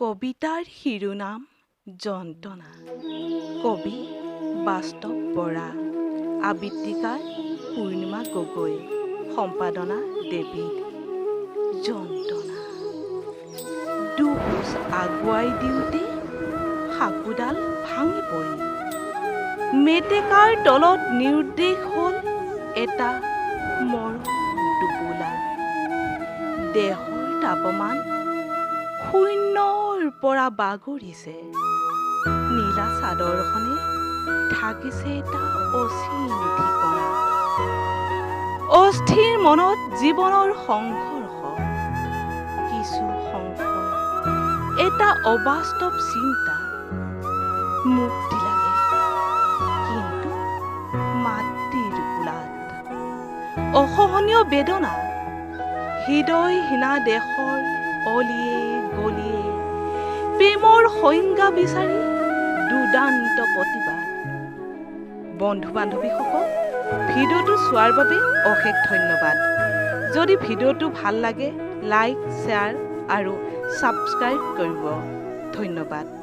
কবিতাৰ শিৰোনাম যন্ত্ৰণা। কবি বাস্তৱ বৰা, আবৃত্তিকাৰ পূৰ্ণিমা গগৈ, সম্পাদনা ডেভিড। যন্ত্ৰণা। দুখোজ আগুৱাই দিওঁতে সাঁকোডাল ভাঙি পৰিল। মেটেকাৰ তলত নিৰুদ্দেশ হ'ল এটা মৰম টোপোলা। দেহৰ তাপমান শূন্যৰ পৰা বাগৰিছে। নীলা চাদৰখনে ঢাকিছে এটা অচিন ঠিকনা। অস্থিৰ মনত জীৱনৰ সংঘৰ্ষ, কিছু সংশয়, এটা অবাস্তৱ চিন্তা। মুক্তি লাগে, কিন্তু মাতৃৰ কোলাত। অসহনীয় বেদনা, হৃদয়হীনা দেশৰ অলিয়ে গলিয়ে, প্ৰেমৰ সংজ্ঞা বিচাৰি দুৰ্দান্ত প্ৰতিবাদ। বন্ধু-বান্ধৱীসকল, ভিডিঅ'টো চোৱাৰ বাবে অশেষ ধন্যবাদ। যদি ভিডিঅ'টো ভাল লাগে, লাইক, শ্বেয়াৰ আৰু ছাবস্ক্ৰাইব কৰিব। ধন্যবাদ।